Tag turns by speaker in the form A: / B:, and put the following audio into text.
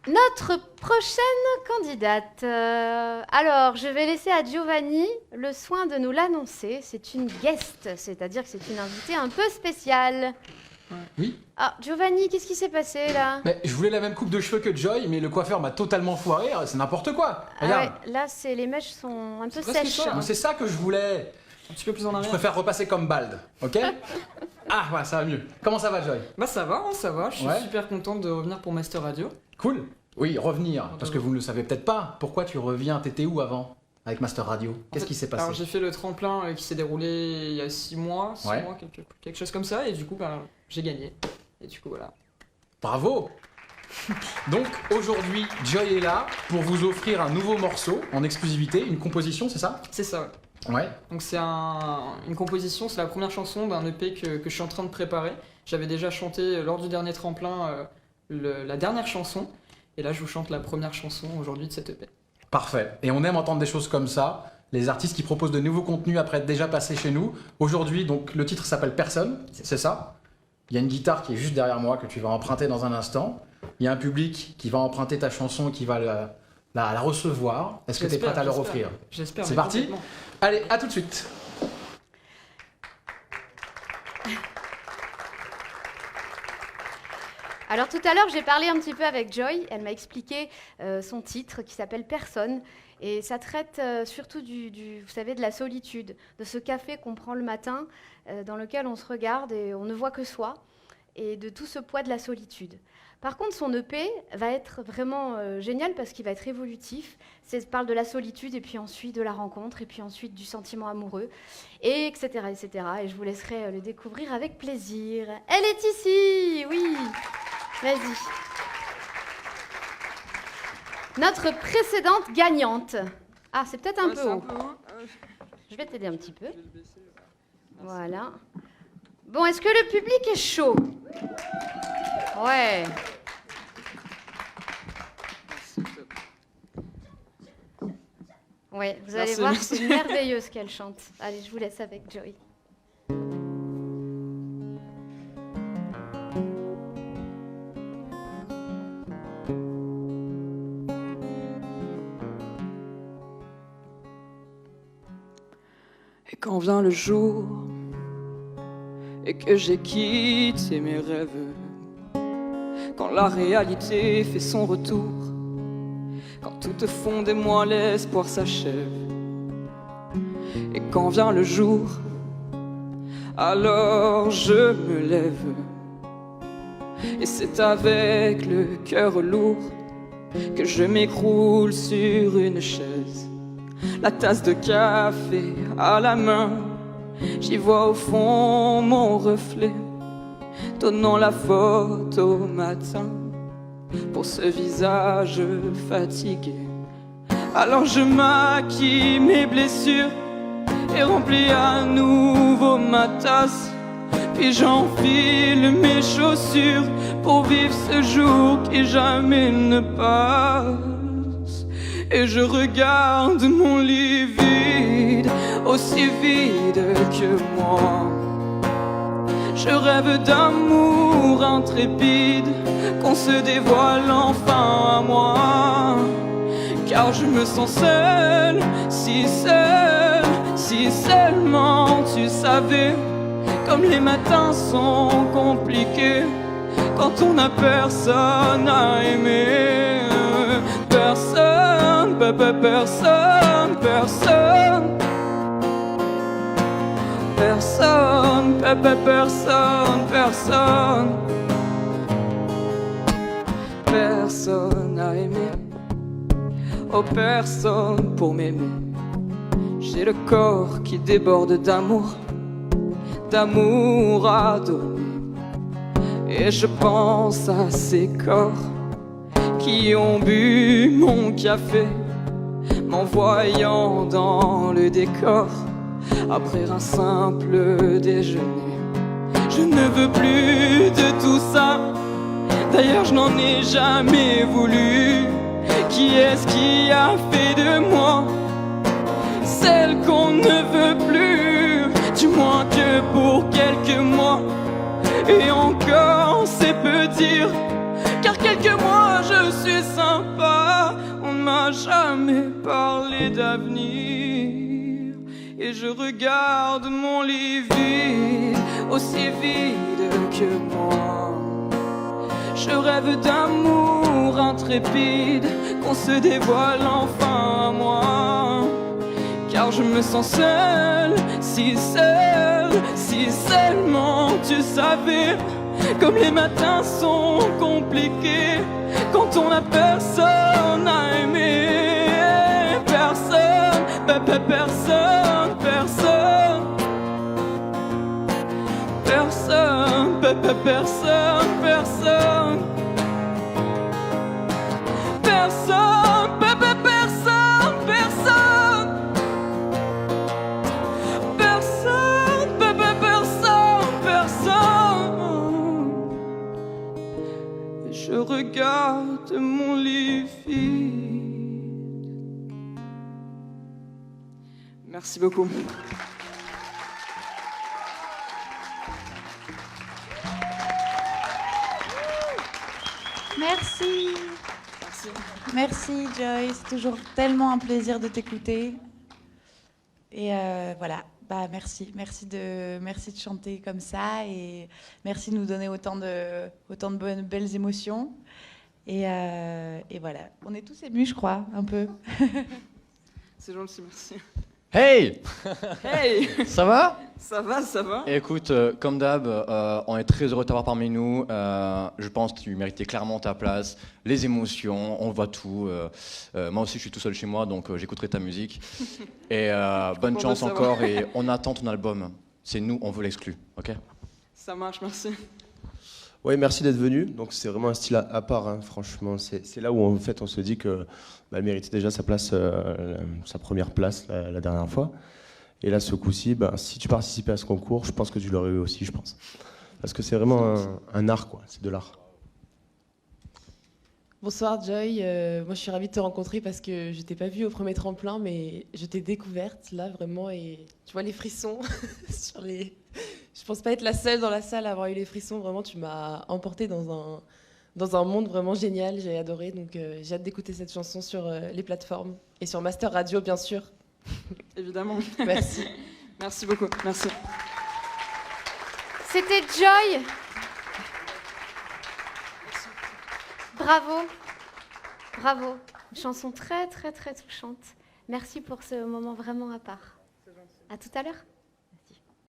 A: Notre prochaine candidate. Alors, je vais laisser à Giovanni le soin de nous l'annoncer. C'est une guest, c'est-à-dire que c'est une invitée un peu spéciale.
B: Oui.
A: Ah, Giovanni, qu'est-ce qui s'est passé là?
B: Mais je voulais la même coupe de cheveux que Joy, mais le coiffeur m'a totalement foiré. C'est n'importe quoi. Regarde.
A: Ouais, là, les mèches sont un peu
B: Presque
A: sèches.
B: ça. C'est ça que je voulais.
C: Un petit peu plus en
B: Je
C: arrière.
B: préfère repasser comme Bald, ok? Ah, voilà, ça va mieux. Comment ça va, Joy?
C: Bah ça va, je suis
B: Ouais.
C: super contente de revenir pour Master Radio.
B: Cool. Oui, revenir. Parce que vous ne le savez peut-être pas. Pourquoi tu reviens? T'étais où avant? Avec Master Radio? Qu'est-ce qui s'est passé?
C: Alors j'ai fait le tremplin qui s'est déroulé il y a 6 mois,
B: Ouais.
C: quelque chose comme ça, et du coup bah, j'ai gagné. Et du coup voilà.
B: Bravo! Donc aujourd'hui, Joy est là pour vous offrir un nouveau morceau en exclusivité, une composition, c'est ça?
C: C'est ça, ouais.
B: Ouais.
C: Donc c'est une composition, c'est la première chanson d'un EP que je suis en train de préparer. J'avais déjà chanté lors du dernier tremplin la dernière chanson, et là je vous chante la première chanson aujourd'hui de cet EP.
B: Parfait. Et on aime entendre des choses comme ça. Les artistes qui proposent de nouveaux contenus après être déjà passés chez nous. Aujourd'hui, donc le titre s'appelle Personne, c'est ça. Il y a une guitare qui est juste derrière moi que tu vas emprunter dans un instant. Il y a un public qui va emprunter ta chanson et qui va la recevoir. Est-ce que tu es prête à leur offrir?
C: J'espère.
B: C'est
C: mais
B: parti?
C: complètement.
B: Allez, à tout de suite.
A: Alors tout à l'heure, j'ai parlé un petit peu avec Joy. Elle m'a expliqué son titre qui s'appelle Personne. Et ça traite surtout vous savez, de la solitude, de ce café qu'on prend le matin, dans lequel on se regarde et on ne voit que soi, et de tout ce poids de la solitude. Par contre, son EP va être vraiment génial parce qu'il va être évolutif. Ça parle de la solitude et puis ensuite de la rencontre et puis ensuite du sentiment amoureux, et etc., etc. Et je vous laisserai le découvrir avec plaisir. Elle est ici, oui. Vas-y. Notre précédente gagnante. Ah, c'est peut-être un peu haut. Je vais t'aider un petit peu. Voilà. Bon, est-ce que le public est chaud? Ouais. Ouais, vous allez voir, c'est merveilleux ce qu'elle chante. Allez, je vous laisse avec Joy.
C: Et quand vient le jour et que j'ai quitté mes rêves, quand la réalité fait son retour, quand tout au fond de moi l'espoir s'achève, et quand vient le jour, alors je me lève, et c'est avec le cœur lourd que je m'écroule sur une chaise. La tasse de café à la main, j'y vois au fond mon reflet, donnant la faute au matin pour ce visage fatigué. Alors je maquille mes blessures et remplis à nouveau ma tasse, puis j'enfile mes chaussures pour vivre ce jour qui jamais ne passe. Et je regarde mon lit vide, aussi vide que moi. Je rêve d'amour intrépide, qu'on se dévoile enfin à moi. Car je me sens seul, si seulement tu savais, comme les matins sont compliqués quand on n'a personne à aimer. Personne, personne, personne. Personne, personne, personne. Personne à aimer. Oh, personne pour m'aimer. J'ai le corps qui déborde d'amour, d'amour à donner. Et je pense à ces corps qui ont bu mon café, m'envoyant dans le décor après un simple déjeuner. Je ne veux plus de tout ça, d'ailleurs je n'en ai jamais voulu. Qui est-ce qui a fait de moi celle qu'on ne veut plus? Du moins que pour quelques mois, et encore c'est peu dire, car quelques mois je suis seul. je regarde mon lit vide, aussi vide que moi. Je rêve d'amour intrépide, qu'on se dévoile enfin à moi. Car je me sens seul, si seulement tu savais. Comme les matins sont compliqués quand on n'a personne à aimer. Personne, personne, personne. Personne, personne, personne. Personne, personne, personne. Personne, personne, personne. Je regarde mon lit vide. Merci beaucoup.
D: Merci. Merci Joy, c'est toujours tellement un plaisir de t'écouter. Et voilà, bah merci de chanter comme ça et merci de nous donner autant de belles émotions. Et voilà, on est tous émus, je crois, un peu.
C: C'est gentil, merci.
E: Hey!
C: Hey!
E: Ça va?
C: Ça va, ça va?
E: Écoute, comme d'hab, on est très heureux de t'avoir parmi nous. Je pense que tu méritais clairement ta place, les émotions, on voit tout. Moi aussi, je suis tout seul chez moi, donc j'écouterai ta musique. Et bonne chance encore, et on attend ton album. C'est nous, on veut l'exclu, ok?
C: Ça marche, merci.
F: Oui, merci d'être venu. Donc c'est vraiment un style à part, hein, franchement. C'est là où en fait on se dit que elle méritait déjà sa place, sa première place la dernière fois. Et là, ce coup-ci, si tu participais à ce concours, je pense que tu l'aurais eu aussi, je pense. Parce que c'est vraiment un art, quoi. C'est de l'art.
G: Bonsoir Joy, moi je suis ravie de te rencontrer parce que je t'ai pas vue au premier tremplin, mais je t'ai découverte là vraiment et tu vois les frissons sur les. Je pense pas être la seule dans la salle à avoir eu les frissons. Vraiment, tu m'as emportée dans un monde vraiment génial. J'ai adoré, donc j'ai hâte d'écouter cette chanson sur les plateformes et sur Master Radio bien sûr.
C: Évidemment.
G: Merci.
C: Merci beaucoup. Merci.
A: C'était Joy. Bravo. Bravo. Une chanson très, très, très touchante. Merci pour ce moment vraiment à part. À tout à l'heure.